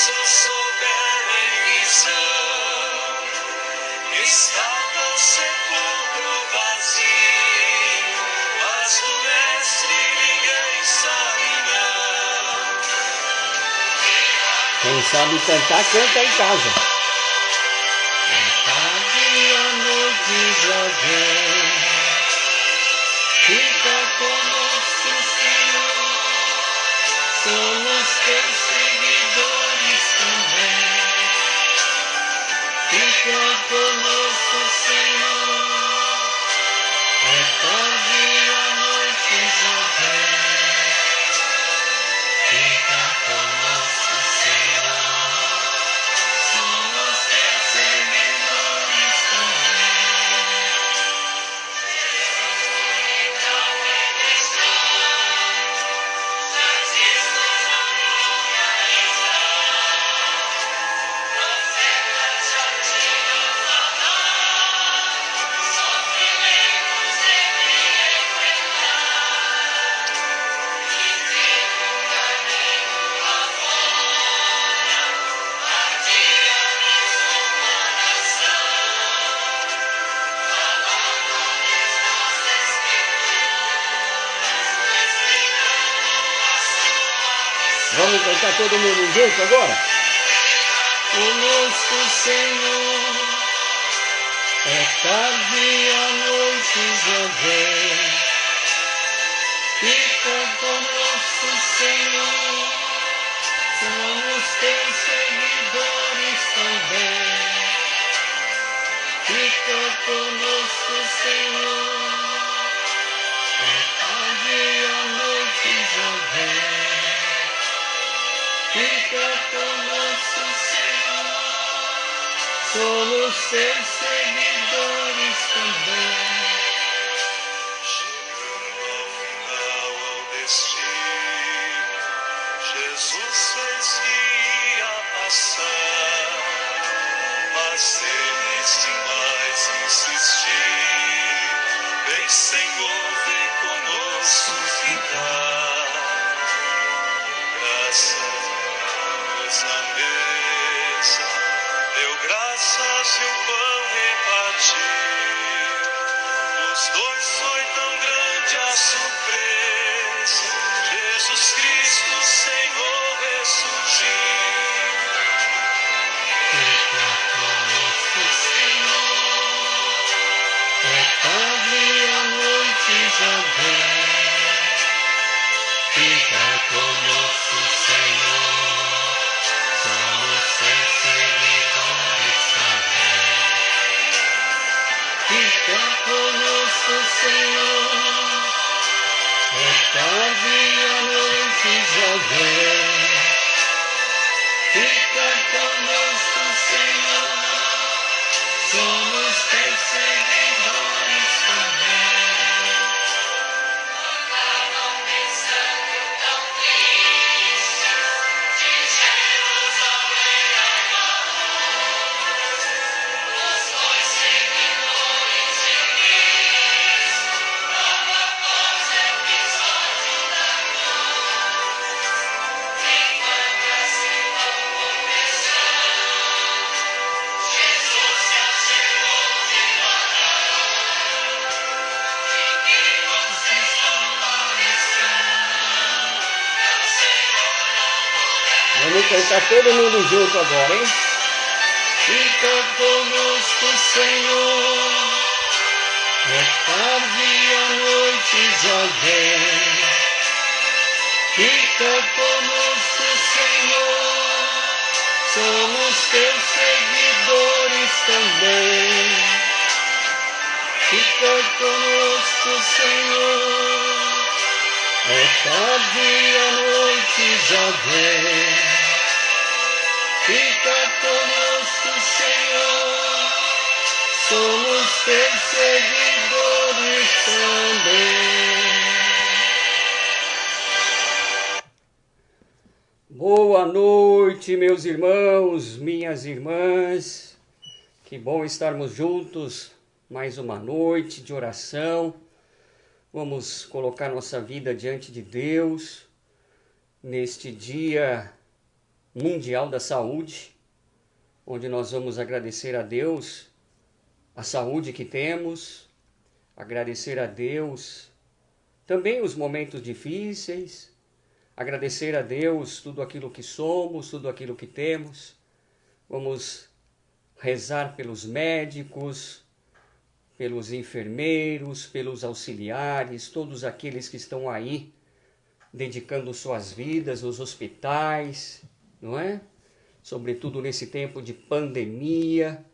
se souber em visão, estava o sepulcro vazio, mas do mestre ninguém sabe não. Quem sabe cantar, canta em casa. Já vem, fica conosco, Senhor, somos teus seguidores também. Fica conosco, Senhor, é tarde e a noite já vem. Fica conosco, Senhor, somos teus seguidores também. Vamos cantar todo mundo junto agora? Conosco, Senhor, é tarde e a noite já vem. Fica conosco, Senhor, somos teus seguidores também. Fica conosco, Senhor, é tarde e a noite já vem. Fica conosco, Senhor, somos teus seguidores também. Chegando ao final, ao destino, Jesus fez que ia passar, mas ele demais insistir. Vem, Senhor, vem conosco ficar. Graças na mesa, deu graças e o pão repartiu. Os dois foi tão grande a surpresa, Jesus Cristo, Senhor, ressurgiu. Fica conosco, Senhor, é tarde e a noite já vem. Fica conosco, Senhor, somos teus seguidores também. Fica conosco, Senhor, é tarde e a noite já vem. Fica conosco, Senhor, somos teus seguidores também. Vamos cantar todo mundo junto agora, hein? Fica conosco, Senhor, é tarde e a noite já vem. Fica conosco, Senhor, somos teus seguidores também. Fica conosco, Senhor, é tarde e a noite já vem. Fica conosco, Senhor, somos teus seguidores também. Boa noite, meus irmãos, minhas irmãs. Que bom estarmos juntos mais uma noite de oração. Vamos colocar nossa vida diante de Deus neste dia Mundial da Saúde, onde nós vamos agradecer a Deus a saúde que temos, agradecer a Deus também os momentos difíceis, agradecer a Deus tudo aquilo que somos, tudo aquilo que temos. Vamos rezar pelos médicos, pelos enfermeiros, pelos auxiliares, todos aqueles que estão aí dedicando suas vidas nos hospitais, não é? Sobretudo nesse tempo de pandemia,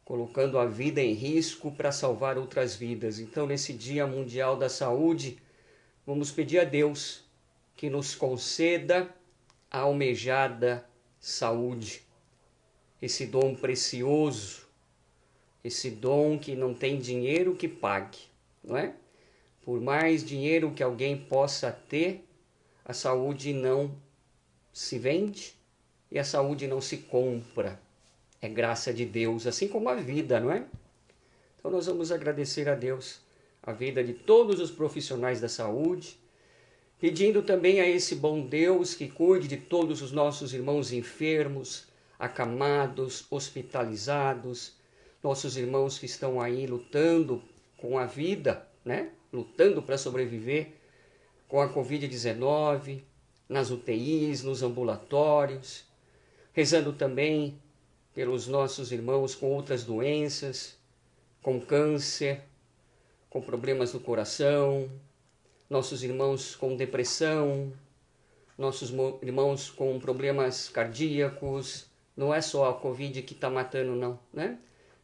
colocando a vida em risco para salvar outras vidas. Então, nesse Dia Mundial da Saúde, vamos pedir a Deus que nos conceda a almejada saúde, esse dom precioso, esse dom que não tem dinheiro que pague, não é? Por mais dinheiro que alguém possa ter, a saúde não se vende e a saúde não se compra. É graça de Deus, assim como a vida, não é? Então nós vamos agradecer a Deus a vida de todos os profissionais da saúde, pedindo também a esse bom Deus que cuide de todos os nossos irmãos enfermos, acamados, hospitalizados, nossos irmãos que estão aí lutando com a vida, né? Lutando para sobreviver com a Covid-19, nas UTIs, nos ambulatórios, rezando também pelos nossos irmãos com outras doenças, com câncer, com problemas no coração, nossos irmãos com depressão, nossos irmãos com problemas cardíacos. Não é só a Covid que está matando, não, né?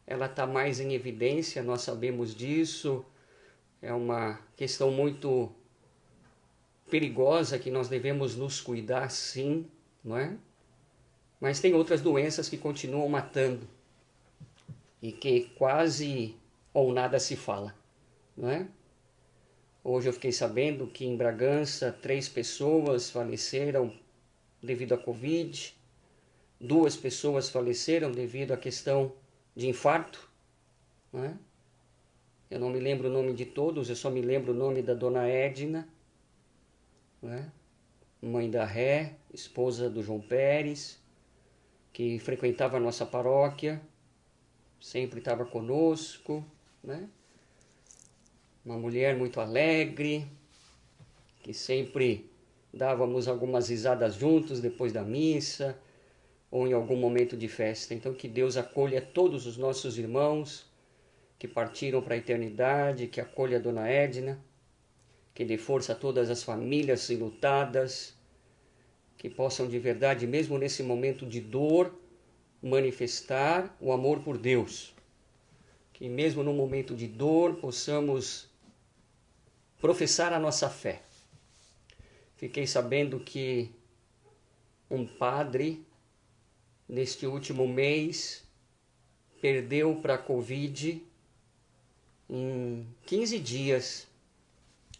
Ela está mais em evidência, nós sabemos disso. É uma questão muito perigosa que nós devemos nos cuidar, sim, não é? Mas tem outras doenças que continuam matando e que quase ou nada se fala, não é? Hoje eu fiquei sabendo que em Bragança 3 pessoas faleceram devido à Covid, 2 pessoas faleceram devido à questão de infarto, não é? Eu não me lembro o nome de todos, eu só me lembro o nome da dona Edna, não é? Mãe da Ré, esposa do João Pérez, que frequentava a nossa paróquia, sempre estava conosco, né? Uma mulher muito alegre, que sempre dávamos algumas risadas juntos depois da missa, ou em algum momento de festa. Então que Deus acolha todos os nossos irmãos que partiram para a eternidade, que acolha a dona Edna, que dê força a todas as famílias enlutadas, que possam de verdade, mesmo nesse momento de dor, manifestar o amor por Deus. Que mesmo no momento de dor possamos professar a nossa fé. Fiquei sabendo que um padre, neste último mês, perdeu para a Covid em 15 dias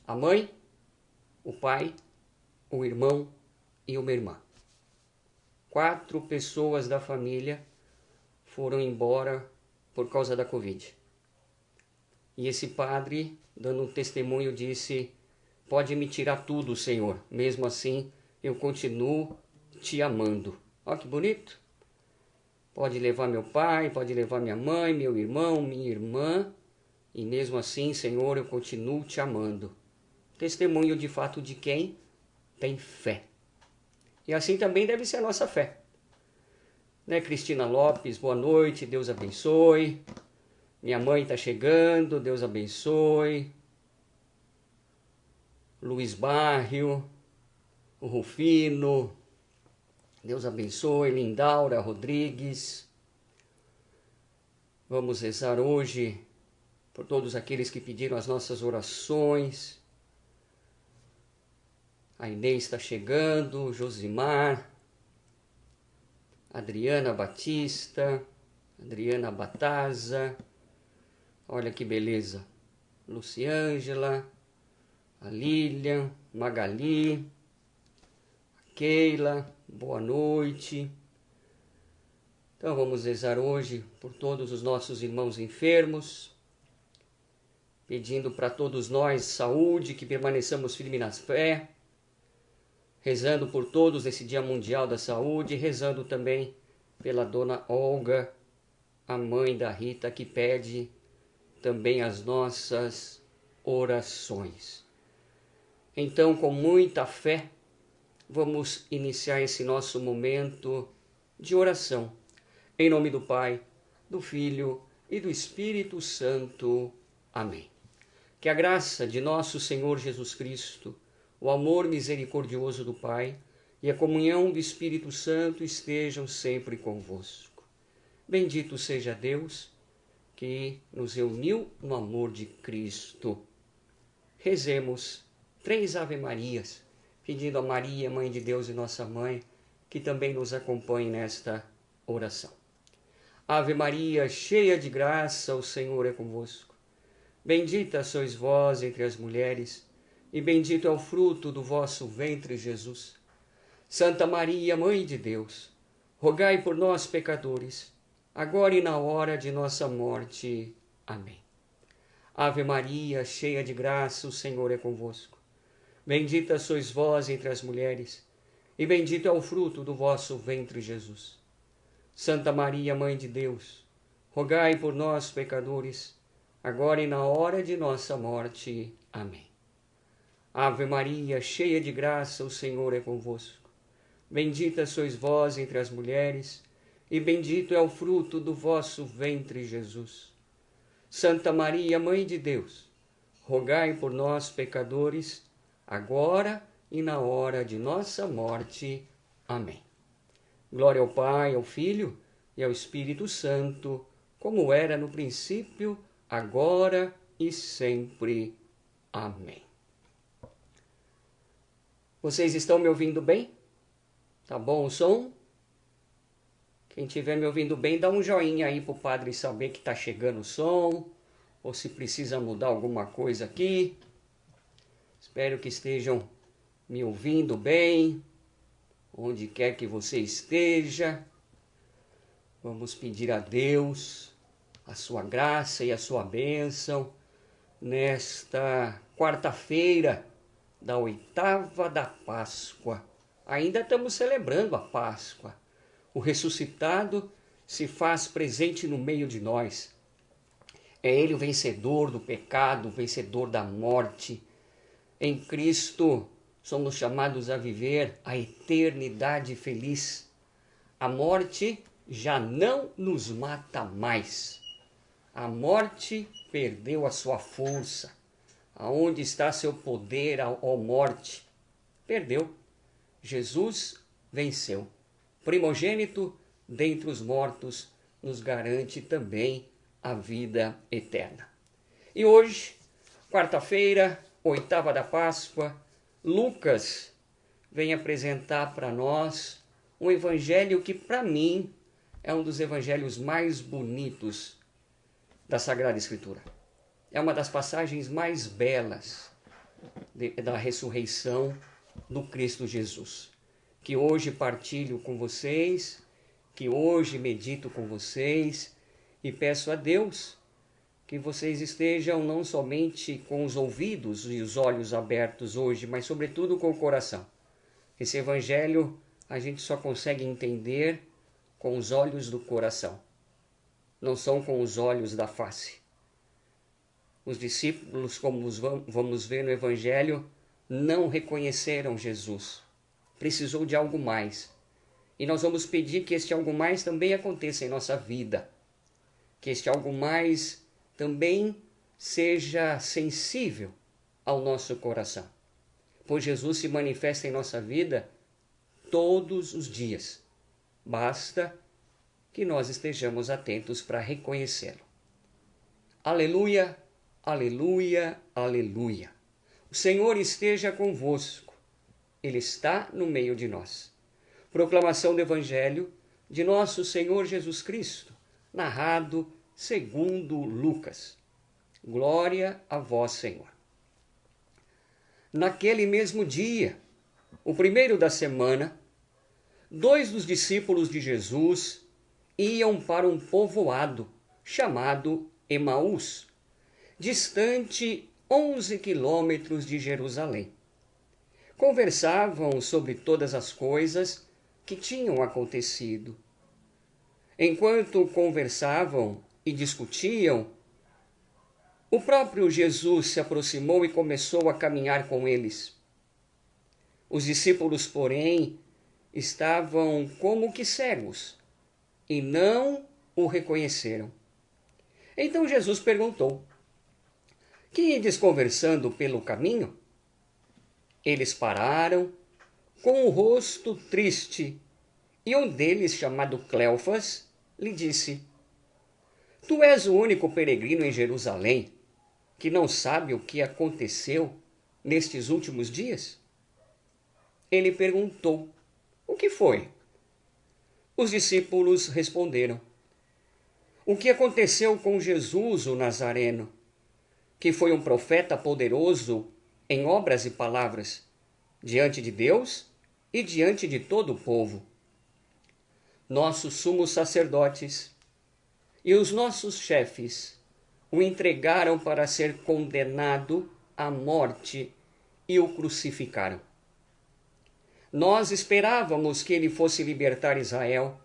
a mãe, o pai, o irmão e uma irmã. 4 pessoas da família foram embora por causa da Covid. E esse padre, dando um testemunho, disse: pode me tirar tudo, Senhor, mesmo assim eu continuo te amando. Olha que bonito. Pode levar meu pai, pode levar minha mãe, meu irmão, minha irmã, e mesmo assim, Senhor, eu continuo te amando. Testemunho de fato de quem tem fé. E assim também deve ser a nossa fé. Né, Cristina Lopes, boa noite, Deus abençoe. Minha mãe está chegando, Deus abençoe. Luiz Barrio, o Rufino, Deus abençoe. Lindaura Rodrigues. Vamos rezar hoje por todos aqueles que pediram as nossas orações. A Inês está chegando, Josimar, Adriana Batista, Adriana Bataza, olha que beleza, Luciângela, a Lilian, Magali, a Keila, boa noite. Então vamos rezar hoje por todos os nossos irmãos enfermos, pedindo para todos nós saúde, que permaneçamos firmes na fé, rezando por todos esse Dia Mundial da Saúde, rezando também pela dona Olga, a mãe da Rita, que pede também as nossas orações. Então, com muita fé, vamos iniciar esse nosso momento de oração. Em nome do Pai, do Filho e do Espírito Santo. Amém. Que a graça de nosso Senhor Jesus Cristo, o amor misericordioso do Pai e a comunhão do Espírito Santo estejam sempre convosco. Bendito seja Deus que nos reuniu no amor de Cristo. Rezemos 3 Ave-Marias, pedindo a Maria, Mãe de Deus e nossa Mãe, que também nos acompanhe nesta oração. Ave Maria, cheia de graça, o Senhor é convosco. Bendita sois vós entre as mulheres, e bendito é o fruto do vosso ventre, Jesus. Santa Maria, Mãe de Deus, rogai por nós, pecadores, agora e na hora de nossa morte. Amém. Ave Maria, cheia de graça, o Senhor é convosco. Bendita sois vós entre as mulheres, e bendito é o fruto do vosso ventre, Jesus. Santa Maria, Mãe de Deus, rogai por nós, pecadores, agora e na hora de nossa morte. Amém. Ave Maria, cheia de graça, o Senhor é convosco. Bendita sois vós entre as mulheres, e bendito é o fruto do vosso ventre, Jesus. Santa Maria, Mãe de Deus, rogai por nós, pecadores, agora e na hora de nossa morte. Amém. Glória ao Pai, ao Filho e ao Espírito Santo, como era no princípio, agora e sempre. Amém. Vocês estão me ouvindo bem? Tá bom o som? Quem estiver me ouvindo bem, dá um joinha aí para o padre saber que está chegando o som, ou se precisa mudar alguma coisa aqui. Espero que estejam me ouvindo bem, onde quer que você esteja. Vamos pedir a Deus a sua graça e a sua bênção nesta quarta-feira da 8ª da Páscoa. Ainda estamos celebrando a Páscoa. O ressuscitado se faz presente no meio de nós. É Ele o vencedor do pecado, o vencedor da morte. Em Cristo somos chamados a viver a eternidade feliz. A morte já não nos mata mais. A morte perdeu a sua força. Aonde está seu poder, ó morte? Perdeu. Jesus venceu. Primogênito dentre os mortos, nos garante também a vida eterna. E hoje, quarta-feira, 8ª da Páscoa, Lucas vem apresentar para nós um evangelho que, para mim, é um dos evangelhos mais bonitos da Sagrada Escritura. É uma das passagens mais belas da ressurreição do Cristo Jesus, que hoje partilho com vocês, que hoje medito com vocês, e peço a Deus que vocês estejam não somente com os ouvidos e os olhos abertos hoje, mas sobretudo com o coração. Esse evangelho a gente só consegue entender com os olhos do coração, não são com os olhos da face. Os discípulos, como vamos ver no evangelho, não reconheceram Jesus. Precisou de algo mais. E nós vamos pedir que este algo mais também aconteça em nossa vida. Que este algo mais também seja sensível ao nosso coração. Pois Jesus se manifesta em nossa vida todos os dias. Basta que nós estejamos atentos para reconhecê-lo. Aleluia, aleluia, aleluia. O Senhor esteja convosco. Ele está no meio de nós. Proclamação do Evangelho de nosso Senhor Jesus Cristo, narrado segundo Lucas. Glória a vós, Senhor. Naquele mesmo dia, o primeiro da semana, 2 dos discípulos de Jesus iam para um povoado chamado Emaús, distante 11 quilômetros de Jerusalém. conversavam sobre todas as coisas que tinham acontecido. Enquanto conversavam e discutiam, o próprio Jesus se aproximou e começou a caminhar com eles. Os discípulos, porém, estavam como que cegos e não o reconheceram. Então Jesus perguntou: que ides conversando pelo caminho? Eles pararam, com o rosto triste, e um deles, chamado Cleofas, lhe disse: Tu és o único peregrino em Jerusalém que não sabe o que aconteceu nestes últimos dias? Ele perguntou: O que foi? Os discípulos responderam: O que aconteceu com Jesus, o Nazareno, que foi um profeta poderoso em obras e palavras, diante de Deus e diante de todo o povo. Nossos sumos sacerdotes e os nossos chefes o entregaram para ser condenado à morte e o crucificaram. Nós esperávamos que ele fosse libertar Israel,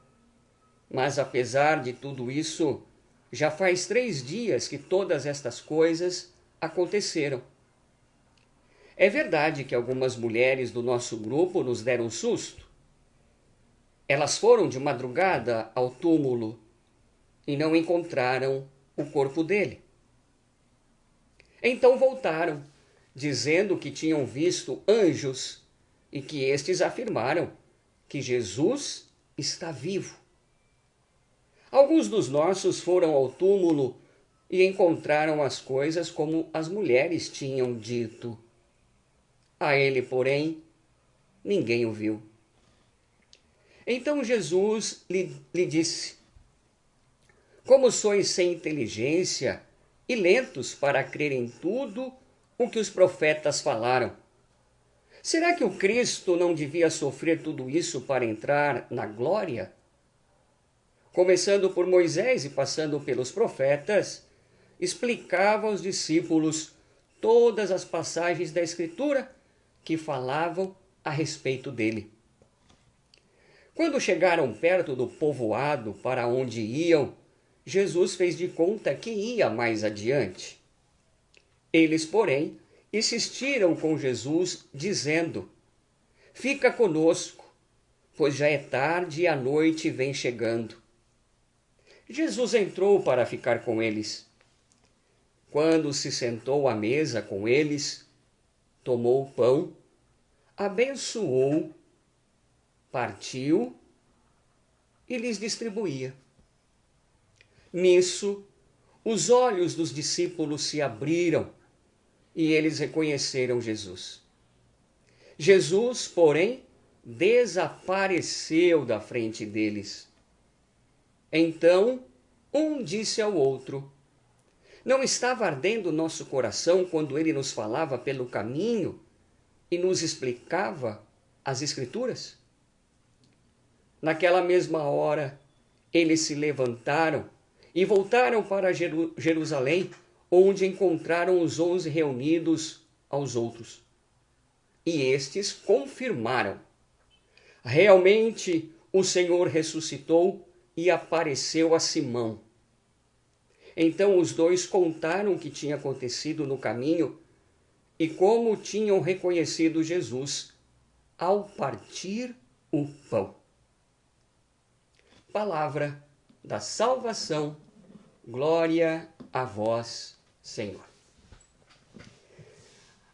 mas apesar de tudo isso, já faz 3 dias que todas estas coisas aconteceram. É verdade que algumas mulheres do nosso grupo nos deram susto. Elas foram de madrugada ao túmulo e não encontraram o corpo dele. Então voltaram, dizendo que tinham visto anjos e que estes afirmaram que Jesus está vivo. Alguns dos nossos foram ao túmulo e encontraram as coisas como as mulheres tinham dito. A ele, porém, ninguém o viu. Então Jesus lhe disse: Como sois sem inteligência e lentos para crer em tudo o que os profetas falaram? Será que o Cristo não devia sofrer tudo isso para entrar na glória? Começando por Moisés e passando pelos profetas, explicava aos discípulos todas as passagens da Escritura que falavam a respeito dele. Quando chegaram perto do povoado para onde iam, Jesus fez de conta que ia mais adiante. Eles, porém, insistiram com Jesus, dizendo: Fica conosco, pois já é tarde e a noite vem chegando. Jesus entrou para ficar com eles. Quando se sentou à mesa com eles, tomou o pão, abençoou, partiu e lhes distribuía. Nisso, os olhos dos discípulos se abriram e eles reconheceram Jesus. Jesus, porém, desapareceu da frente deles. Então, um disse ao outro: Não estava ardendo nosso coração quando ele nos falava pelo caminho e nos explicava as Escrituras? Naquela mesma hora, eles se levantaram e voltaram para Jerusalém, onde encontraram os 11 reunidos aos outros. E estes confirmaram: Realmente o Senhor ressuscitou e apareceu a Simão. Então os dois contaram o que tinha acontecido no caminho e como tinham reconhecido Jesus ao partir o pão. Palavra da salvação, glória a vós, Senhor.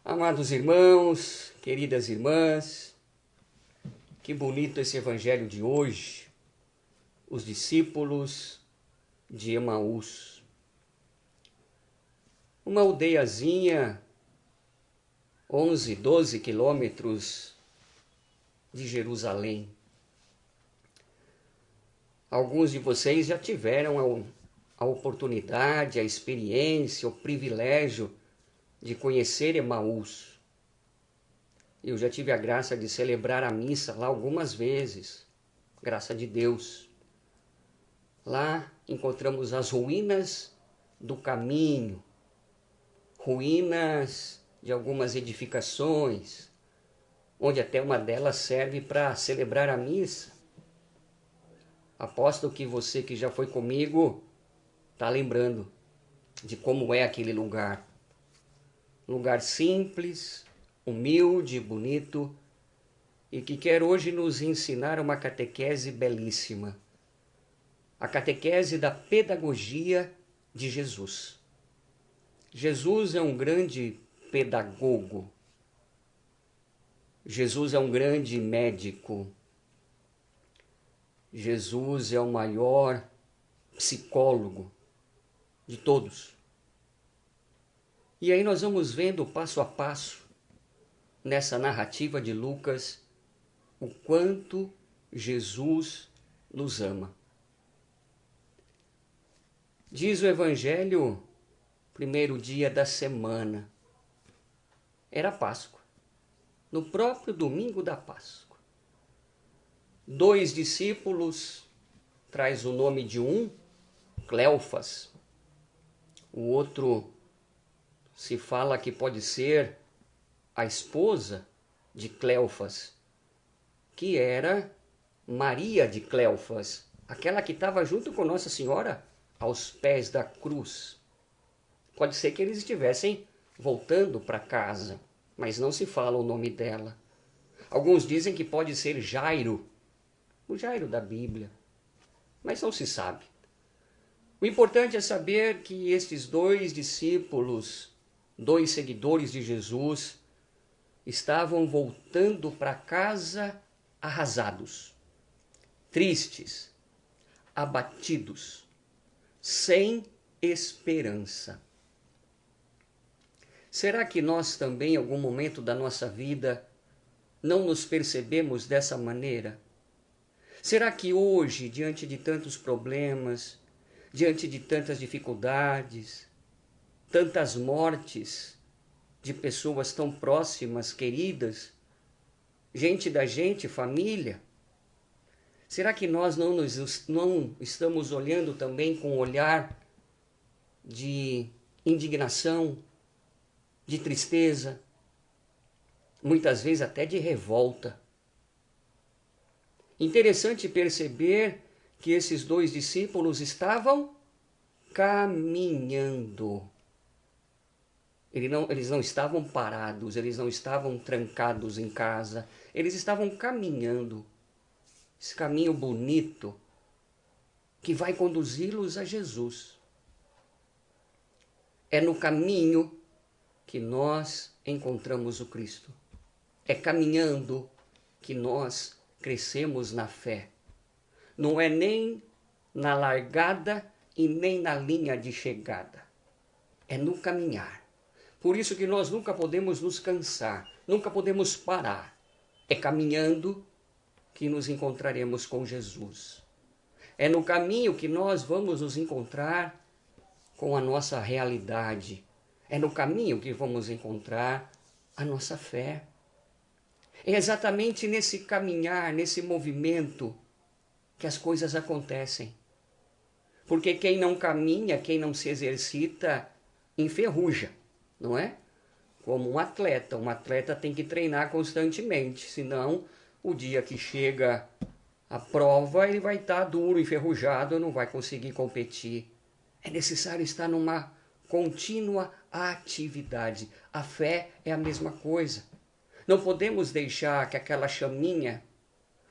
Amados irmãos, queridas irmãs, que bonito esse evangelho de hoje. Os discípulos de Emaús. Uma aldeiazinha, 11, 12 quilômetros de Jerusalém. Alguns de vocês já tiveram a oportunidade, a experiência, o privilégio de conhecer Emaús. Eu já tive a graça de celebrar a missa lá algumas vezes, graça de Deus. Lá encontramos as ruínas do caminho, ruínas de algumas edificações, onde até uma delas serve para celebrar a missa. Aposto que você que já foi comigo está lembrando de como é aquele lugar. Lugar simples, humilde, bonito, e que quer hoje nos ensinar uma catequese belíssima. A catequese da pedagogia de Jesus. Jesus é um grande pedagogo. Jesus é um grande médico. Jesus é o maior psicólogo de todos. E aí nós vamos vendo passo a passo, nessa narrativa de Lucas, o quanto Jesus nos ama. Diz o Evangelho, primeiro dia da semana, era Páscoa, no próprio domingo da Páscoa. 2 discípulos, traz o nome de um, Cleofas, o outro se fala que pode ser a esposa de Cleofas, que era Maria de Cleofas, aquela que estava junto com Nossa Senhora aos pés da cruz. Pode ser que eles estivessem voltando para casa, mas não se fala o nome dela. Alguns dizem que pode ser Jairo, o Jairo da Bíblia, mas não se sabe. O importante é saber que estes 2 discípulos, 2 seguidores de Jesus, estavam voltando para casa arrasados, tristes, abatidos, sem esperança. Será que nós também, em algum momento da nossa vida, não nos percebemos dessa maneira? Será que hoje, diante de tantos problemas, diante de tantas dificuldades, tantas mortes de pessoas tão próximas, queridas, gente da gente, família, será que nós não estamos olhando também com um olhar de indignação, de tristeza, muitas vezes até de revolta? Interessante perceber que esses 2 discípulos estavam caminhando. Eles não estavam parados, eles não estavam trancados em casa, eles estavam caminhando. Esse caminho bonito que vai conduzi-los a Jesus. É no caminho que nós encontramos o Cristo. É caminhando que nós crescemos na fé. Não é nem na largada e nem na linha de chegada. É no caminhar. Por isso que nós nunca podemos nos cansar, nunca podemos parar. É caminhando que nos encontraremos com Jesus. É no caminho que nós vamos nos encontrar com a nossa realidade. É no caminho que vamos encontrar a nossa fé. É exatamente nesse caminhar, nesse movimento, que as coisas acontecem. Porque quem não caminha, quem não se exercita, enferruja, não é? Como um atleta tem que treinar constantemente, senão o dia que chega a prova ele vai estar duro, enferrujado, não vai conseguir competir. É necessário estar numa contínua atividade. A fé é a mesma coisa. Não podemos deixar que aquela chaminha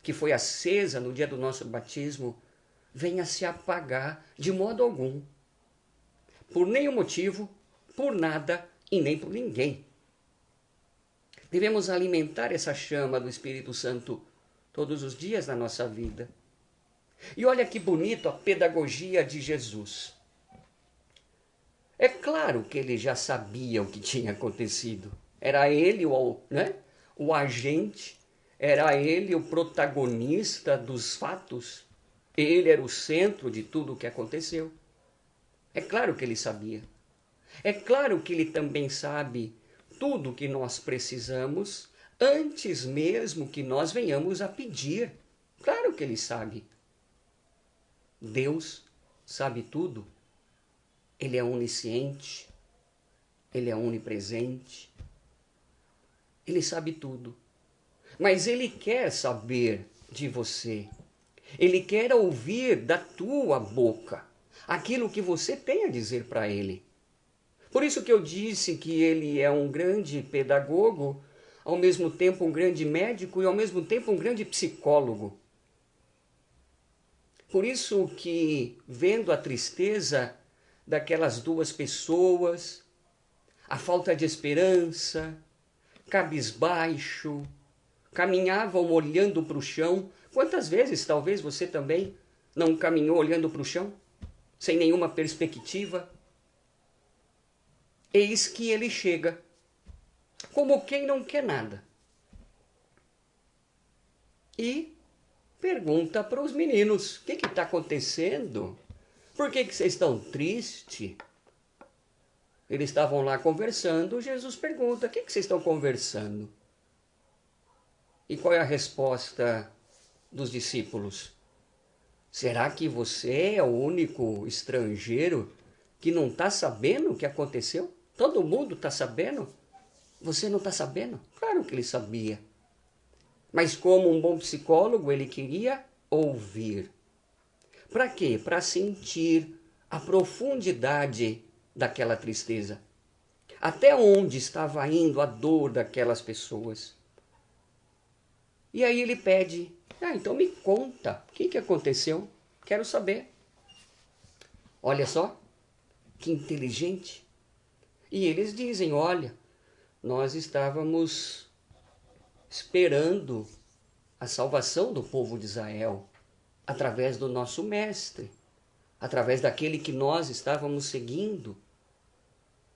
que foi acesa no dia do nosso batismo venha se apagar de modo algum. Por nenhum motivo, por nada e nem por ninguém. Devemos alimentar essa chama do Espírito Santo todos os dias na nossa vida. E olha que bonito a pedagogia de Jesus. É claro que ele já sabia o que tinha acontecido. Era ele o agente, era ele o protagonista dos fatos. Ele era o centro de tudo o que aconteceu. É claro que ele sabia. É claro que ele também sabe tudo o que nós precisamos antes mesmo que nós venhamos a pedir. Claro que ele sabe. Deus sabe tudo. Ele é onisciente. Ele é onipresente. Ele sabe tudo. mas Ele quer saber de você. Ele quer ouvir da tua boca aquilo que você tem a dizer para Ele. Por isso que eu disse que Ele é um grande pedagogo, ao mesmo tempo um grande médico e ao mesmo tempo um grande psicólogo. Por isso que, vendo a tristeza daquelas duas pessoas, a falta de esperança, cabisbaixo, caminhavam olhando para o chão. Quantas vezes talvez você também não caminhou olhando para o chão, sem nenhuma perspectiva? Eis que ele chega, como quem não quer nada, e pergunta para os meninos: o que está acontecendo? Por que vocês estão tristes? Eles estavam lá conversando. Jesus pergunta: o que vocês estão conversando? E qual é a resposta dos discípulos? Será que você é o único estrangeiro que não está sabendo o que aconteceu? Todo mundo está sabendo? Você não está sabendo? Claro que ele sabia. Mas como um bom psicólogo, ele queria ouvir. Para quê? Para sentir a profundidade daquela tristeza. Até onde estava indo a dor daquelas pessoas. E aí ele pede: então me conta, o que aconteceu? Quero saber. Olha só, que inteligente. E eles dizem: olha, nós estávamos esperando a salvação do povo de Israel através do nosso mestre, através daquele que nós estávamos seguindo.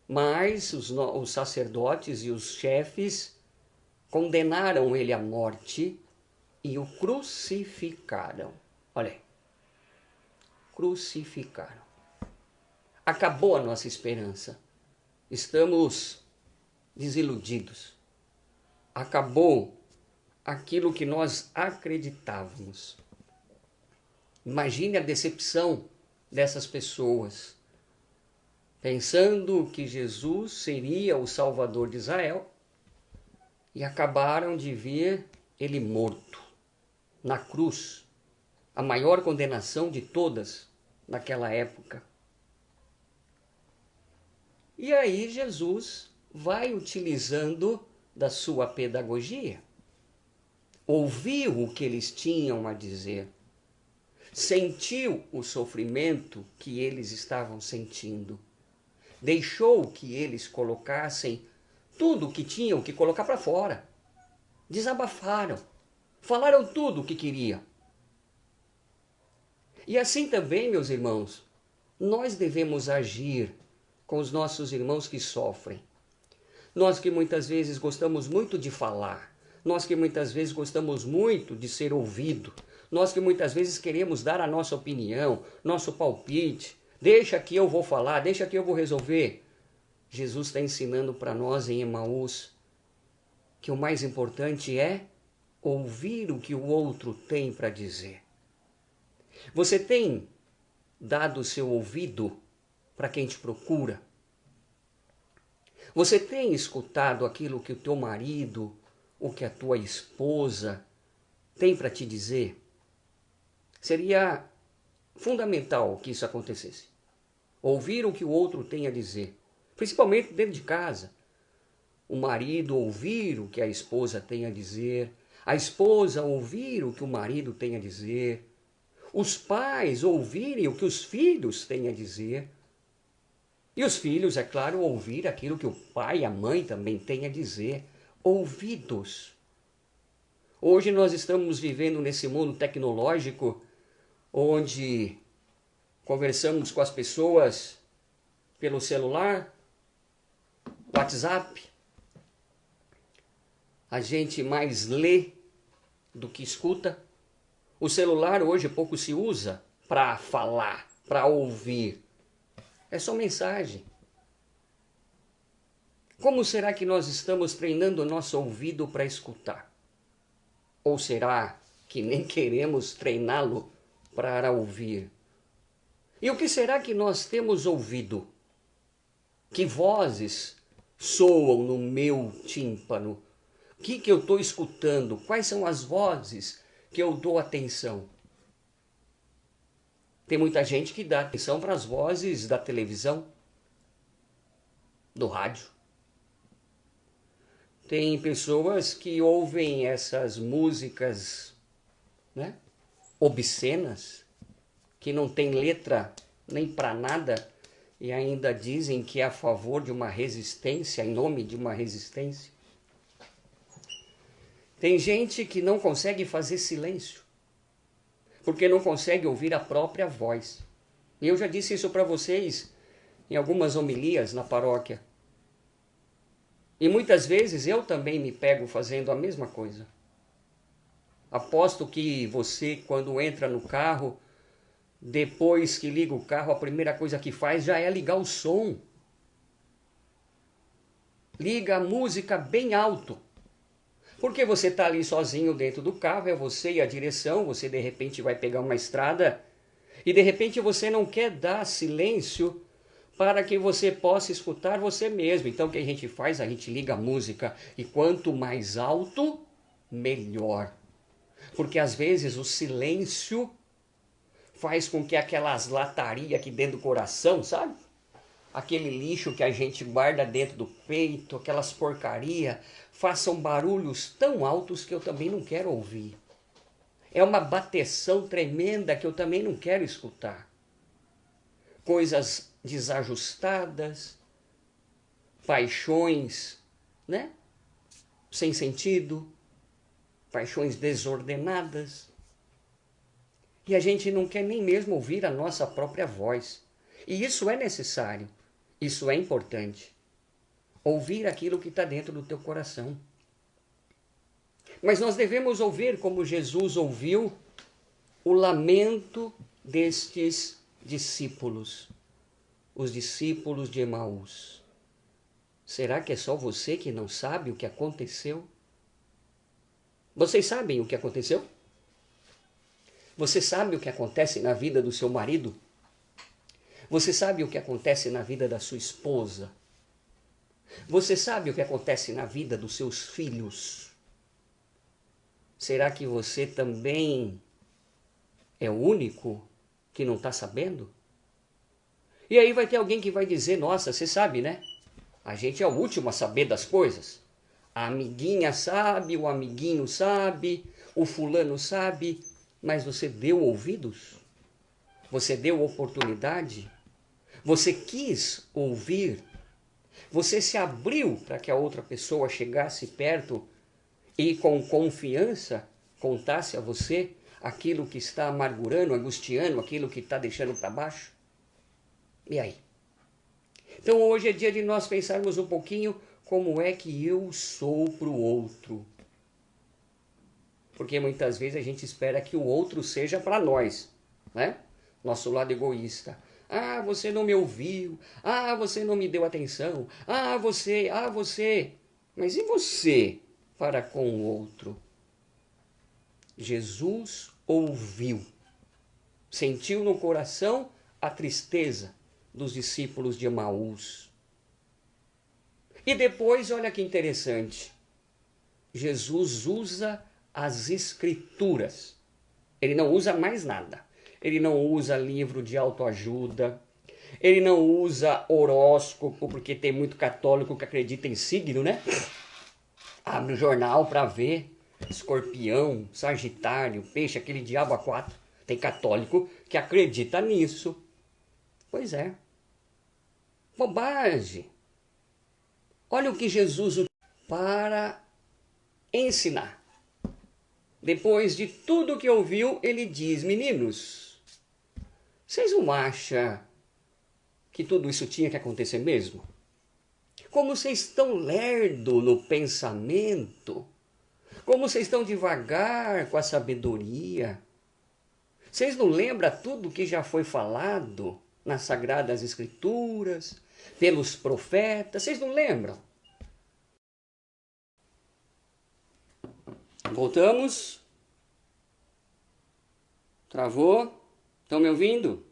Mas os sacerdotes e os chefes condenaram ele à morte e o crucificaram. Olha aí. Crucificaram. Acabou a nossa esperança. Estamos desiludidos. Acabou aquilo que nós acreditávamos. Imagine a decepção dessas pessoas, pensando que Jesus seria o Salvador de Israel, e acabaram de ver ele morto na cruz, a maior condenação de todas naquela época. E aí Jesus vai utilizando da sua pedagogia, ouviu o que eles tinham a dizer, sentiu o sofrimento que eles estavam sentindo, deixou que eles colocassem tudo o que tinham que colocar para fora, desabafaram, falaram tudo o que queriam. E assim também, meus irmãos, nós devemos agir com os nossos irmãos que sofrem. Nós que muitas vezes gostamos muito de falar, nós que muitas vezes gostamos muito de ser ouvido, nós que muitas vezes queremos dar a nossa opinião, nosso palpite, deixa que eu vou falar, deixa que eu vou resolver. Jesus está ensinando para nós em Emaús que o mais importante é ouvir o que o outro tem para dizer. Você tem dado o seu ouvido para quem te procura? Você tem escutado aquilo que o teu marido ou que a tua esposa tem para te dizer? Seria fundamental que isso acontecesse. Ouvir o que o outro tem a dizer, principalmente dentro de casa. O marido ouvir o que a esposa tem a dizer, a esposa ouvir o que o marido tem a dizer, os pais ouvirem o que os filhos têm a dizer, e os filhos, é claro, ouvir aquilo que o pai e a mãe também têm a dizer. Ouvidos. Hoje nós estamos vivendo nesse mundo tecnológico onde conversamos com as pessoas pelo celular, WhatsApp. A gente mais lê do que escuta. O celular hoje pouco se usa para falar, para ouvir. É só mensagem. Como será que nós estamos treinando o nosso ouvido para escutar? Ou será que nem queremos treiná-lo para ouvir? E o que será que nós temos ouvido? Que vozes soam no meu tímpano? que eu estou escutando? Quais são as vozes que eu dou atenção? Tem muita gente que dá atenção para as vozes da televisão, do rádio. Tem pessoas que ouvem essas músicas, né, obscenas, que não tem letra nem para nada, e ainda dizem que é a favor de uma resistência, em nome de uma resistência. Tem gente que não consegue fazer silêncio, porque não consegue ouvir a própria voz. E eu já disse isso para vocês em algumas homilias na paróquia. E muitas vezes eu também me pego fazendo a mesma coisa. Aposto que você, quando entra no carro, depois que liga o carro, a primeira coisa que faz já é ligar o som. Liga a música bem alto. Porque você está ali sozinho dentro do carro, é você e a direção, você de repente vai pegar uma estrada e de repente você não quer dar silêncio para que você possa escutar você mesmo. Então o que a gente faz? A gente liga a música e quanto mais alto, melhor. Porque às vezes o silêncio faz com que aquelas latarias aqui dentro do coração, sabe? Aquele lixo que a gente guarda dentro do peito, aquelas porcaria, façam barulhos tão altos que eu também não quero ouvir. É uma bateção tremenda que eu também não quero escutar. Coisas desajustadas, paixões, né? Sem sentido, paixões desordenadas. E a gente não quer nem mesmo ouvir a nossa própria voz. E isso é necessário, isso é importante. Ouvir aquilo que está dentro do teu coração. Mas nós devemos ouvir como Jesus ouviu o lamento destes discípulos, os discípulos de Emaús. Será que é só você que não sabe o que aconteceu? Vocês sabem o que aconteceu? Você sabe o que acontece na vida do seu marido? Você sabe o que acontece na vida da sua esposa? Você sabe o que acontece na vida dos seus filhos? Será que você também é o único que não está sabendo? E aí vai ter alguém que vai dizer, nossa, você sabe, né? A gente é o último a saber das coisas. A amiguinha sabe, o amiguinho sabe, o fulano sabe, mas você deu ouvidos? Você deu oportunidade? Você quis ouvir? Você se abriu para que a outra pessoa chegasse perto e com confiança contasse a você aquilo que está amargurando, angustiando, aquilo que está deixando para baixo? E aí? Então hoje é dia de nós pensarmos um pouquinho como é que eu sou para o outro. Porque muitas vezes a gente espera que o outro seja para nós, né? Nosso lado egoísta. Ah, você não me ouviu. Ah, você não me deu atenção. Ah, você. Mas e você para com o outro? Jesus ouviu. Sentiu no coração a tristeza dos discípulos de Emaús. E depois, olha que interessante. Jesus usa as escrituras. Ele não usa mais nada. Ele não usa livro de autoajuda. Ele não usa horóscopo, porque tem muito católico que acredita em signo, né? Abre o jornal para ver Escorpião, Sagitário, Peixe, aquele diabo a quatro. Tem católico que acredita nisso. Pois é. Bobagem. Olha o que Jesus usou para ensinar. Depois de tudo que ouviu, ele diz, meninos, vocês não acham que tudo isso tinha que acontecer mesmo? Como vocês estão lerdo no pensamento, como vocês estão devagar com a sabedoria. Vocês não lembram tudo que já foi falado nas Sagradas Escrituras, pelos profetas? Vocês não lembram? Voltamos. Travou? Estão me ouvindo?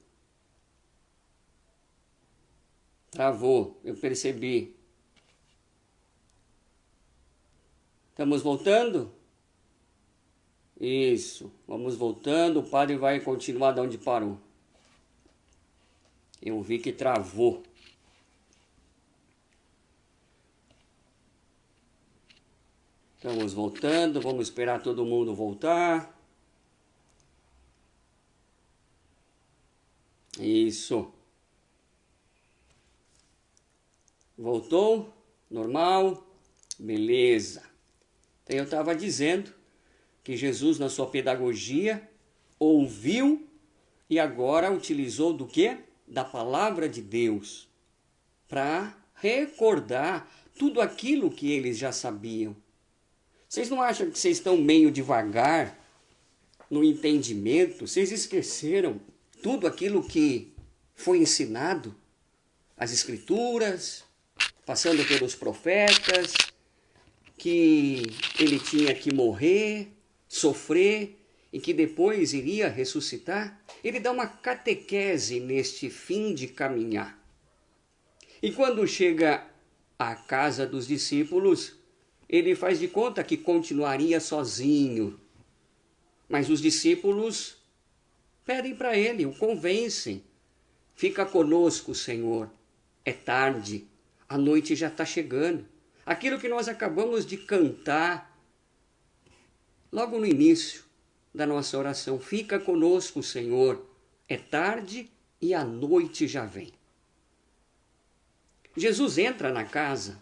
Travou, eu percebi. Estamos voltando? Isso, vamos voltando. O padre vai continuar de onde parou. Eu vi que travou. Estamos voltando, vamos esperar todo mundo voltar. Isso. Voltou? Normal? Beleza. Então eu estava dizendo que Jesus, na sua pedagogia, ouviu e agora utilizou do quê? Da palavra de Deus para recordar tudo aquilo que eles já sabiam. Vocês não acham que vocês estão meio devagar no entendimento? Vocês esqueceram tudo aquilo que foi ensinado? As escrituras, passando pelos profetas, que ele tinha que morrer, sofrer e que depois iria ressuscitar. Ele dá uma catequese neste fim de caminhar. E quando chega à casa dos discípulos, ele faz de conta que continuaria sozinho. Mas os discípulos pedem para ele, o convencem. Fica conosco, Senhor. É tarde, a noite já está chegando. Aquilo que nós acabamos de cantar logo no início da nossa oração. Fica conosco, Senhor. É tarde e a noite já vem. Jesus entra na casa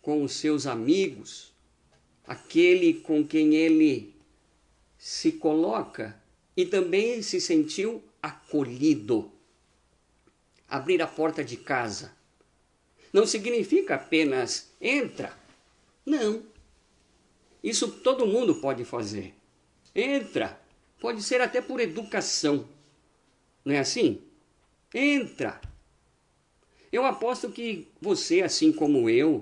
com os seus amigos, aquele com quem ele se coloca e também se sentiu acolhido. Abrir a porta de casa não significa apenas entra. Não. Isso todo mundo pode fazer. Entra. Pode ser até por educação. Não é assim? Entra. Eu aposto que você, assim como eu,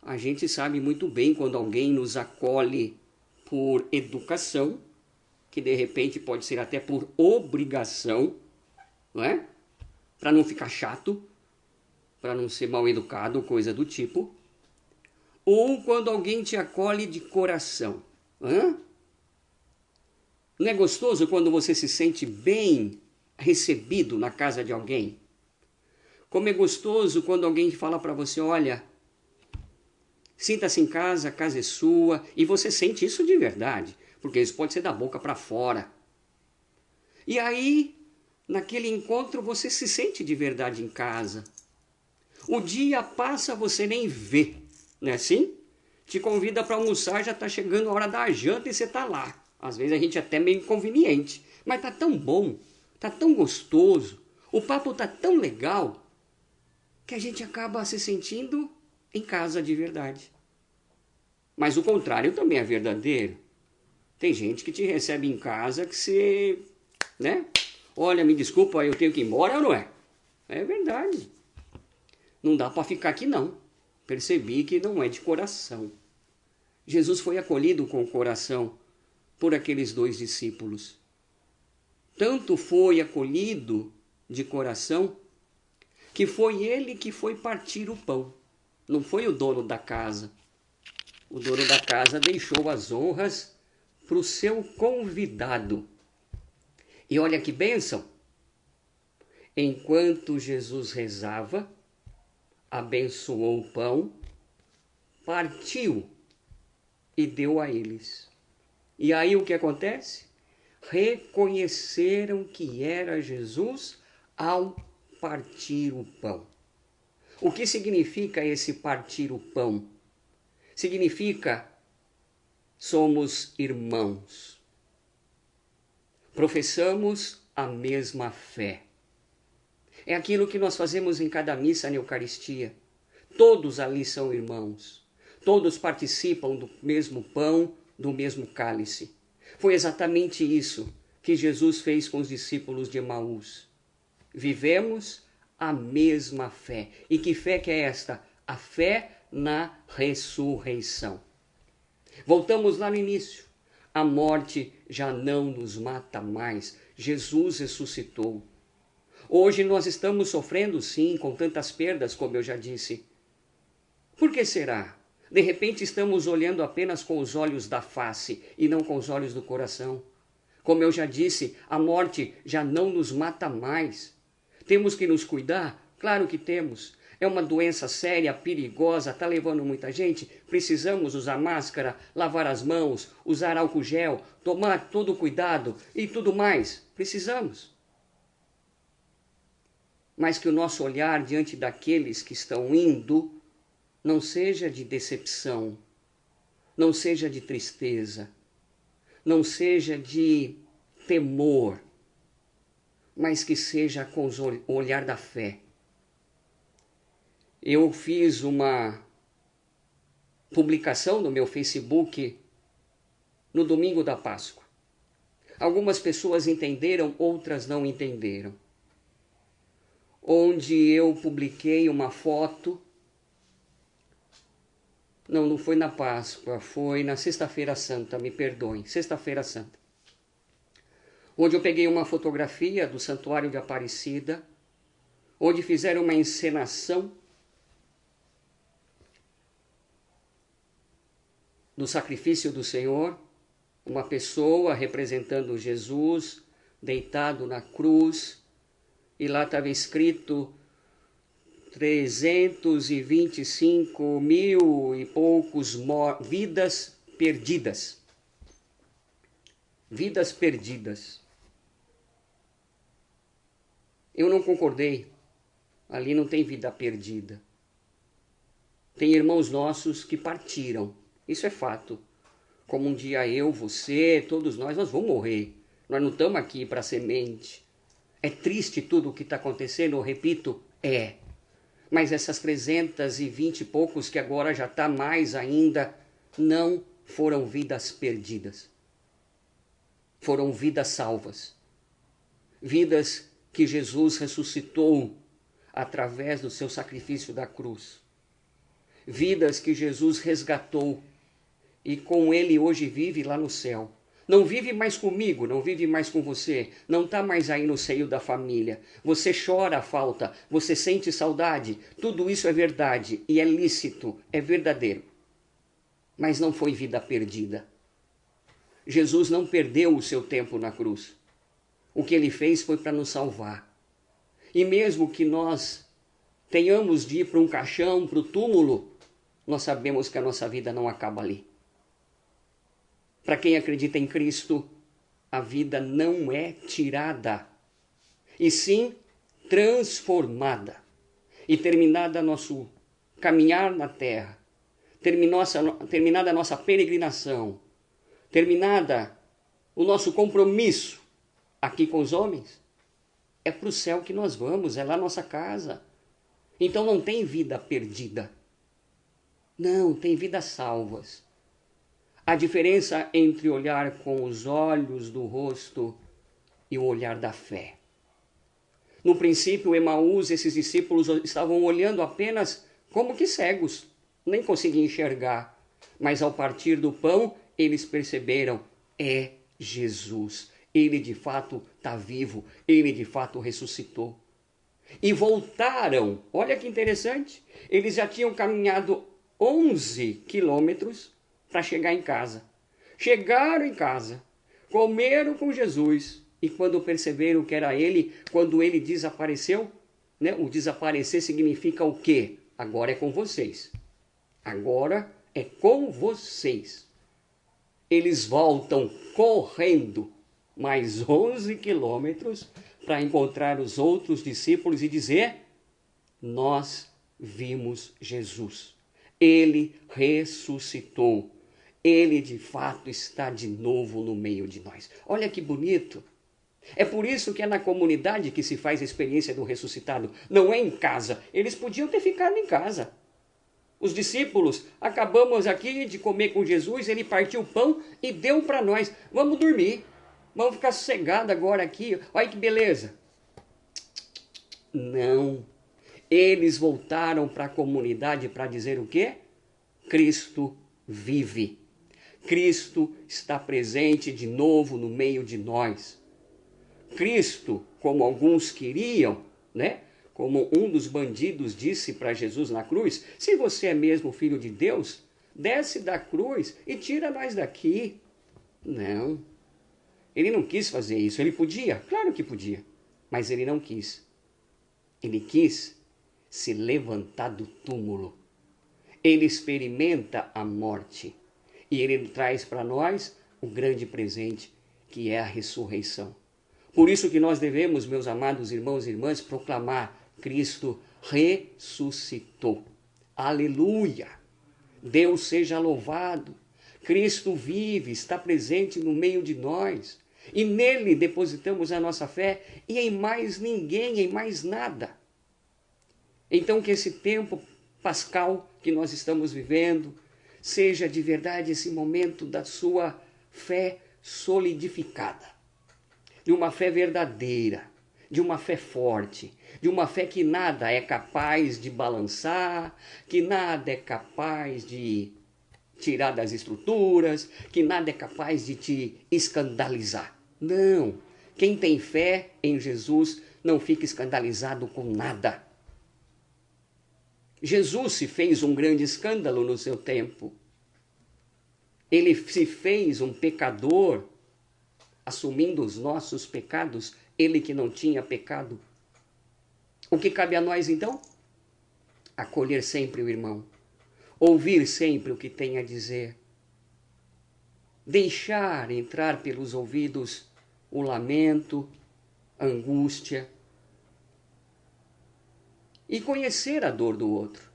a gente sabe muito bem quando alguém nos acolhe por educação, que de repente pode ser até por obrigação, não é? Para não ficar chato, para não ser mal educado, coisa do tipo. Ou quando alguém te acolhe de coração. Não é gostoso quando você se sente bem recebido na casa de alguém? Como é gostoso quando alguém fala para você, olha, sinta-se em casa, a casa é sua, e você sente isso de verdade, porque isso pode ser da boca para fora. E aí, naquele encontro, você se sente de verdade em casa. O dia passa, você nem vê, não é assim? Te convida para almoçar, já está chegando a hora da janta e você está lá. Às vezes a gente é até meio inconveniente, mas está tão bom, está tão gostoso, o papo está tão legal, que a gente acaba se sentindo em casa de verdade. Mas o contrário também é verdadeiro. Tem gente que te recebe em casa que você, né? Olha, me desculpa, eu tenho que ir embora ou não é? É verdade. Não dá para ficar aqui não. Percebi que não é de coração. Jesus foi acolhido com o coração por aqueles 2 discípulos. Tanto foi acolhido de coração que foi ele que foi partir o pão. Não foi o dono da casa. O dono da casa deixou as honras para o seu convidado. E olha que bênção! Enquanto Jesus rezava, abençoou o pão, partiu e deu a eles. E aí o que acontece? Reconheceram que era Jesus ao partir o pão. O que significa esse partir o pão? Significa somos irmãos. Professamos a mesma fé. É aquilo que nós fazemos em cada missa na Eucaristia. Todos ali são irmãos. Todos participam do mesmo pão, do mesmo cálice. Foi exatamente isso que Jesus fez com os discípulos de Emaús. Vivemos a mesma fé. E que fé que é esta? A fé na ressurreição. Voltamos lá no início. A morte já não nos mata mais. Jesus ressuscitou. Hoje nós estamos sofrendo, sim, com tantas perdas, como eu já disse. Por que será? De repente estamos olhando apenas com os olhos da face e não com os olhos do coração. Como eu já disse, a morte já não nos mata mais. Temos que nos cuidar? Claro que temos. É uma doença séria, perigosa, está levando muita gente. Precisamos usar máscara, lavar as mãos, usar álcool gel, tomar todo o cuidado e tudo mais. Precisamos. Mas que o nosso olhar diante daqueles que estão indo não seja de decepção, não seja de tristeza, não seja de temor, mas que seja com o olhar da fé. Eu fiz uma publicação no meu Facebook no domingo da Páscoa. Algumas pessoas entenderam, outras não entenderam. Onde eu publiquei uma foto. Não foi na Páscoa, foi na Sexta-feira Santa, me perdoem, Sexta-feira Santa. Onde eu peguei uma fotografia do Santuário de Aparecida, onde fizeram uma encenação do sacrifício do Senhor, uma pessoa representando Jesus, deitado na cruz, e lá estava escrito 325 mil e poucos vidas perdidas. Vidas perdidas. Eu não concordei. Ali não tem vida perdida. Tem irmãos nossos que partiram. Isso é fato. Como um dia eu, você, todos nós vamos morrer. Nós não estamos aqui para semente. É triste tudo o que está acontecendo, eu repito, é. Mas essas 320 e poucos, que agora já está mais ainda, não foram vidas perdidas. Foram vidas salvas. Vidas que Jesus ressuscitou através do seu sacrifício da cruz. Vidas que Jesus resgatou e com ele hoje vive lá no céu. Não vive mais comigo, não vive mais com você, não está mais aí no seio da família. Você chora a falta, você sente saudade, tudo isso é verdade e é lícito, é verdadeiro. Mas não foi vida perdida. Jesus não perdeu o seu tempo na cruz. O que ele fez foi para nos salvar. E mesmo que nós tenhamos de ir para um caixão, para o túmulo, nós sabemos que a nossa vida não acaba ali. Para quem acredita em Cristo, a vida não é tirada, e sim transformada. E terminada nosso caminhar na terra, terminada a nossa peregrinação, terminada o nosso compromisso aqui com os homens, é para o céu que nós vamos, é lá nossa casa. Então não tem vida perdida. Não, tem vidas salvas. A diferença entre olhar com os olhos do rosto e o olhar da fé. No princípio, Emaús, esses discípulos estavam olhando apenas como que cegos, nem conseguiam enxergar. Mas ao partir do pão, eles perceberam, é Jesus. Ele de fato está vivo, ele de fato ressuscitou. E voltaram, olha que interessante, eles já tinham caminhado 11 quilômetros para chegar em casa. Chegaram em casa, comeram com Jesus, e quando perceberam que era ele, quando ele desapareceu, né? O desaparecer significa o quê? Agora é com vocês. Agora é com vocês. Eles voltam correndo mais 11 quilômetros para encontrar os outros discípulos e dizer, nós vimos Jesus. Ele ressuscitou. Ele de fato está de novo no meio de nós. Olha que bonito. É por isso que é na comunidade que se faz a experiência do ressuscitado. Não é em casa. Eles podiam ter ficado em casa. Os discípulos, acabamos aqui de comer com Jesus, ele partiu o pão e deu para nós. Vamos dormir. Vamos ficar sossegados agora aqui. Olha que beleza. Não. Eles voltaram para a comunidade para dizer o quê? Cristo vive. Cristo está presente de novo no meio de nós. Cristo, como alguns queriam, né? Como um dos bandidos disse para Jesus na cruz, se você é mesmo filho de Deus, desce da cruz e tira nós daqui. Não, ele não quis fazer isso. Ele podia? Claro que podia, mas ele não quis. Ele quis se levantar do túmulo. Ele experimenta a morte e ele traz para nós o grande presente, que é a ressurreição. Por isso que nós devemos, meus amados irmãos e irmãs, proclamar: Cristo ressuscitou. Aleluia! Deus seja louvado. Cristo vive, está presente no meio de nós. E nele depositamos a nossa fé, e em mais ninguém, em mais nada. Então que esse tempo pascal que nós estamos vivendo seja de verdade esse momento da sua fé solidificada, de uma fé verdadeira, de uma fé forte, de uma fé que nada é capaz de balançar, que nada é capaz de tirar das estruturas, que nada é capaz de te escandalizar. Não, quem tem fé em Jesus não fica escandalizado com nada. Jesus se fez um grande escândalo no seu tempo. Ele se fez um pecador, assumindo os nossos pecados, ele que não tinha pecado. O que cabe a nós então? Acolher sempre o irmão, ouvir sempre o que tem a dizer, deixar entrar pelos ouvidos o lamento, a angústia, e conhecer a dor do outro.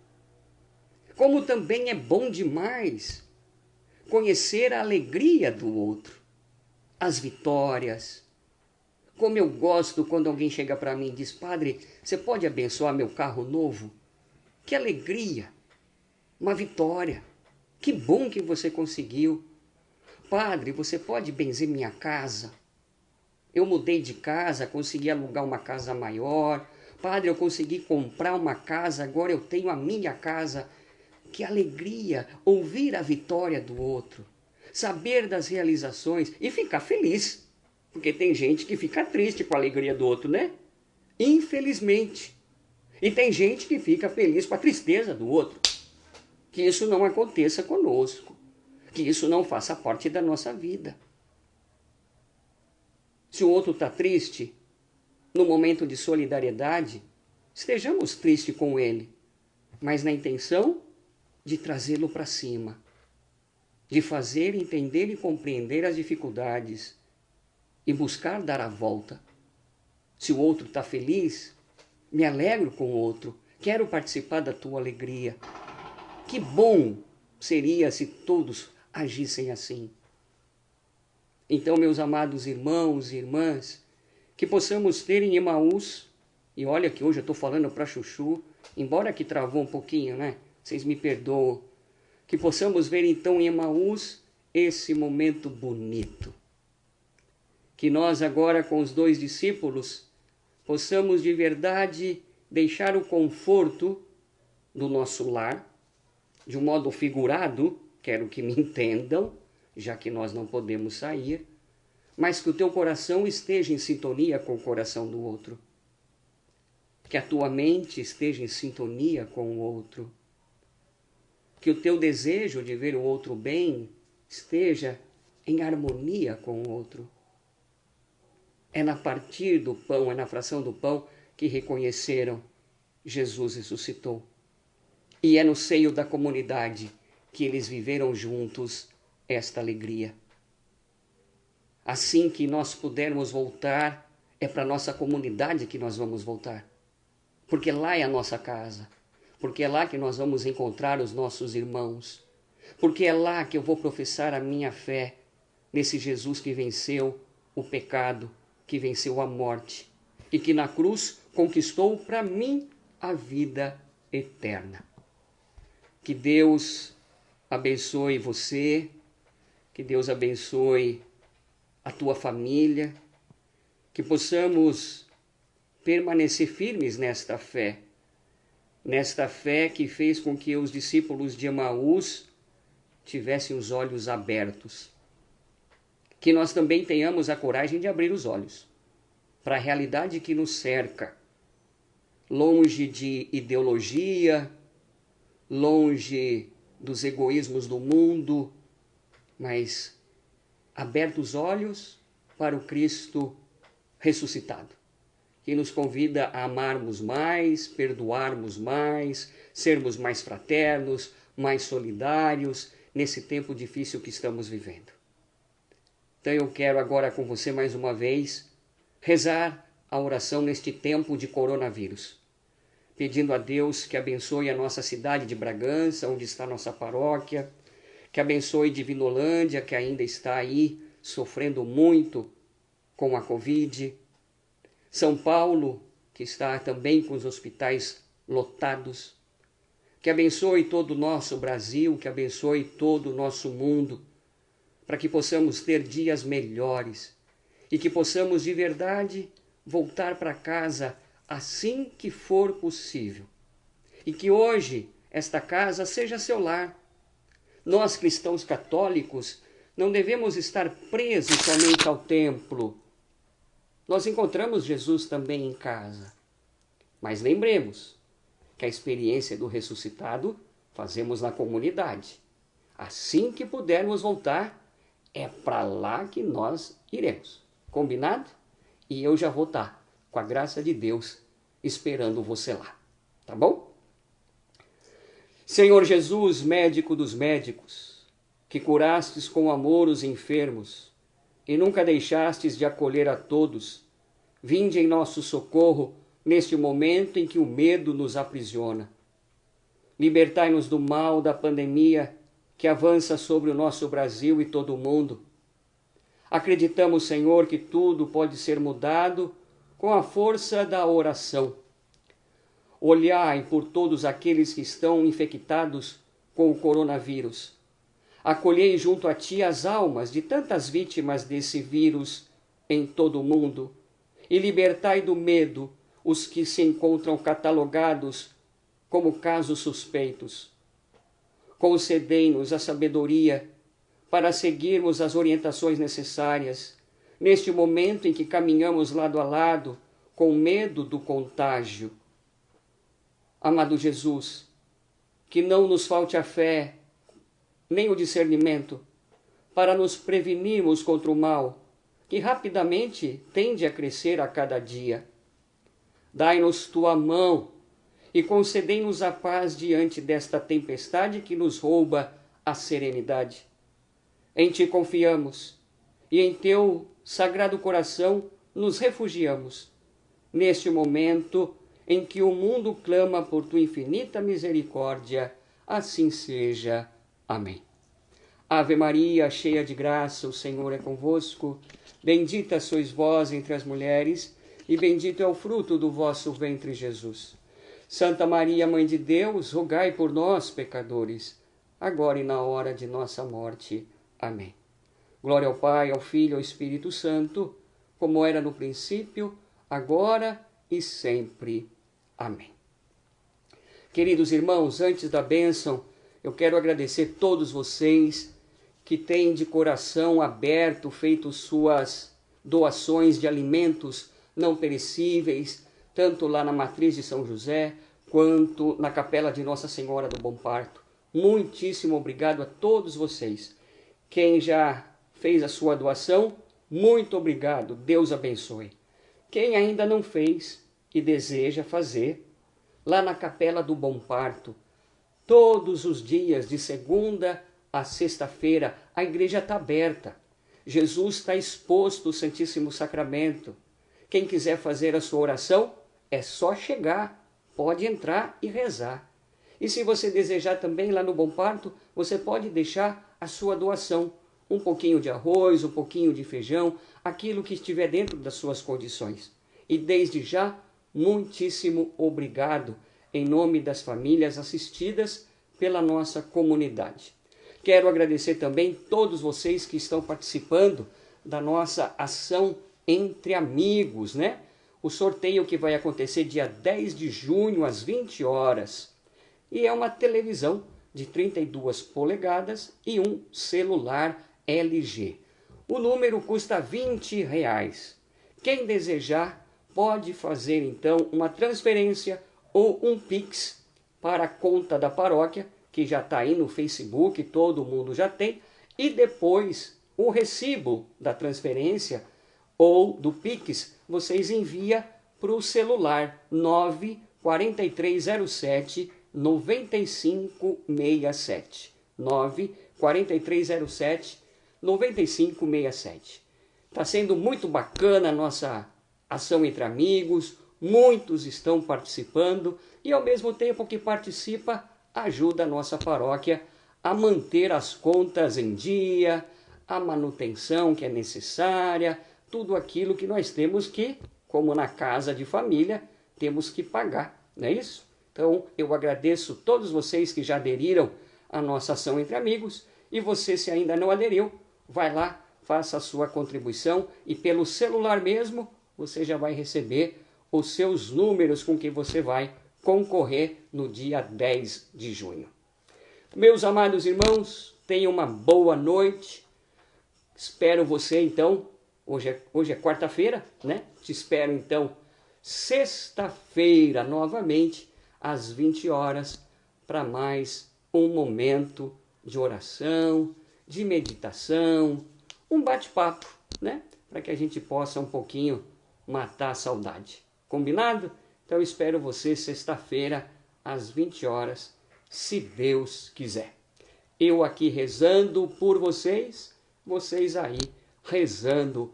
Como também é bom demais conhecer a alegria do outro, as vitórias. Como eu gosto quando alguém chega para mim e diz: Padre, você pode abençoar meu carro novo? Que alegria, uma vitória. Que bom que você conseguiu. Padre, você pode benzer minha casa? Eu mudei de casa, consegui alugar uma casa maior. Padre, eu consegui comprar uma casa, agora eu tenho a minha casa. Que alegria ouvir a vitória do outro, saber das realizações e ficar feliz. Porque tem gente que fica triste com a alegria do outro, né? Infelizmente. E tem gente que fica feliz com a tristeza do outro. Que isso não aconteça conosco. Que isso não faça parte da nossa vida. Se o outro está triste, no momento de solidariedade, estejamos tristes com ele, mas na intenção de trazê-lo para cima, de fazer entender e compreender as dificuldades e buscar dar a volta. Se o outro está feliz, me alegro com o outro, quero participar da tua alegria. Que bom seria se todos agissem assim. Então, meus amados irmãos e irmãs, que possamos ter em Emaús, e olha que hoje eu estou falando para Chuchu, embora que travou um pouquinho, né? Vocês me perdoam. Que possamos ver então em Emaús esse momento bonito. Que nós agora com os 2 discípulos possamos de verdade deixar o conforto do nosso lar, de um modo figurado, quero que me entendam, já que nós não podemos sair, mas que o teu coração esteja em sintonia com o coração do outro. Que a tua mente esteja em sintonia com o outro. Que o teu desejo de ver o outro bem esteja em harmonia com o outro. É na partir do pão, é na fração do pão que reconheceram Jesus ressuscitou. E é no seio da comunidade que eles viveram juntos esta alegria. Assim que nós pudermos voltar, é para a nossa comunidade que nós vamos voltar. Porque lá é a nossa casa. Porque é lá que nós vamos encontrar os nossos irmãos. Porque é lá que eu vou professar a minha fé nesse Jesus que venceu o pecado, que venceu a morte e que na cruz conquistou para mim a vida eterna. Que Deus abençoe você, que Deus abençoe a tua família, que possamos permanecer firmes nesta fé que fez com que os discípulos de Emaús tivessem os olhos abertos. Que nós também tenhamos a coragem de abrir os olhos para a realidade que nos cerca, longe de ideologia, longe dos egoísmos do mundo, mas aberta os olhos para o Cristo ressuscitado, que nos convida a amarmos mais, perdoarmos mais, sermos mais fraternos, mais solidários nesse tempo difícil que estamos vivendo. Então eu quero agora com você mais uma vez rezar a oração neste tempo de coronavírus, pedindo a Deus que abençoe a nossa cidade de Bragança, onde está nossa paróquia, que abençoe Divinolândia, que ainda está aí sofrendo muito com a Covid, São Paulo, que está também com os hospitais lotados, que abençoe todo o nosso Brasil, que abençoe todo o nosso mundo, para que possamos ter dias melhores e que possamos de verdade voltar para casa assim que for possível. E que hoje esta casa seja seu lar. Nós, cristãos católicos, não devemos estar presos somente ao templo. Nós encontramos Jesus também em casa. Mas lembremos que a experiência do ressuscitado fazemos na comunidade. Assim que pudermos voltar, é para lá que nós iremos. Combinado? E eu já vou estar, com a graça de Deus, esperando você lá. Tá bom? Senhor Jesus, médico dos médicos, que curastes com amor os enfermos e nunca deixastes de acolher a todos, vinde em nosso socorro neste momento em que o medo nos aprisiona. Libertai-nos do mal da pandemia que avança sobre o nosso Brasil e todo o mundo. Acreditamos, Senhor, que tudo pode ser mudado com a força da oração. Olhai por todos aqueles que estão infectados com o coronavírus. Acolhei junto a Ti as almas de tantas vítimas desse vírus em todo o mundo e libertai do medo os que se encontram catalogados como casos suspeitos. Concedei-nos a sabedoria para seguirmos as orientações necessárias neste momento em que caminhamos lado a lado com medo do contágio. Amado Jesus, que não nos falte a fé nem o discernimento para nos prevenirmos contra o mal, que rapidamente tende a crescer a cada dia. Dai-nos tua mão e concedei-nos a paz diante desta tempestade que nos rouba a serenidade. Em ti confiamos e em teu sagrado coração nos refugiamos, neste momento em que o mundo clama por tua infinita misericórdia, assim seja. Amém. Ave Maria, cheia de graça, o Senhor é convosco. Bendita sois vós entre as mulheres, e bendito é o fruto do vosso ventre, Jesus. Santa Maria, Mãe de Deus, rogai por nós, pecadores, agora e na hora de nossa morte. Amém. Glória ao Pai, ao Filho e ao Espírito Santo, como era no princípio, agora e sempre. Amém. Queridos irmãos, antes da bênção, eu quero agradecer a todos vocês que têm de coração aberto feito suas doações de alimentos não perecíveis, tanto lá na Matriz de São José, quanto na Capela de Nossa Senhora do Bom Parto. Muitíssimo obrigado a todos vocês. Quem já fez a sua doação, muito obrigado, Deus abençoe. Quem ainda não fez e deseja fazer, lá na Capela do Bom Parto, todos os dias, de segunda a sexta-feira, a igreja está aberta. Jesus está exposto o Santíssimo Sacramento. Quem quiser fazer a sua oração, é só chegar, pode entrar e rezar. E se você desejar também lá no Bom Parto, você pode deixar a sua doação. Um pouquinho de arroz, um pouquinho de feijão, aquilo que estiver dentro das suas condições. E desde já, muitíssimo obrigado em nome das famílias assistidas pela nossa comunidade. Quero agradecer também todos vocês que estão participando da nossa ação Entre Amigos, né? O sorteio que vai acontecer dia 10 de junho às 20 horas. E é uma televisão de 32 polegadas e um celular LG. O número custa R$20. Quem desejar pode fazer então uma transferência ou um Pix para a conta da paróquia, que já está aí no Facebook, todo mundo já tem, e depois o recibo da transferência ou do Pix, vocês enviam para o celular 94307 9567. 94307 9567. Está sendo muito bacana a nossa ação entre amigos, muitos estão participando e ao mesmo tempo que participa, ajuda a nossa paróquia a manter as contas em dia, a manutenção que é necessária, tudo aquilo que nós temos que, como na casa de família, temos que pagar, não é isso? Então, eu agradeço todos vocês que já aderiram à nossa ação entre amigos e você, se ainda não aderiu, vai lá, faça a sua contribuição e pelo celular mesmo, você já vai receber os seus números com que você vai concorrer no dia 10 de junho. Meus amados irmãos, tenham uma boa noite. Espero você então, hoje é quarta-feira, né? Te espero então sexta-feira novamente às 20 horas para mais um momento de oração, de meditação, um bate-papo, né? Para que a gente possa um pouquinho matar a saudade. Combinado? Então eu espero você sexta-feira às 20 horas, se Deus quiser. Eu aqui rezando por vocês, vocês aí rezando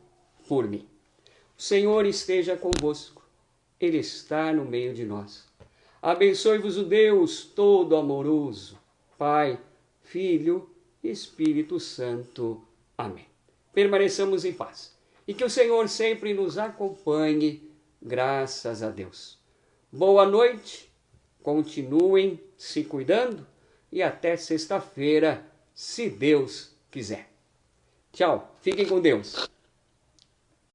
por mim. O Senhor esteja convosco, Ele está no meio de nós. Abençoe-vos o Deus todo amoroso, Pai, Filho e Espírito Santo. Amém. Permaneçamos em paz e que o Senhor sempre nos acompanhe, graças a Deus. Boa noite, continuem se cuidando e até sexta-feira, se Deus quiser. Tchau, fiquem com Deus.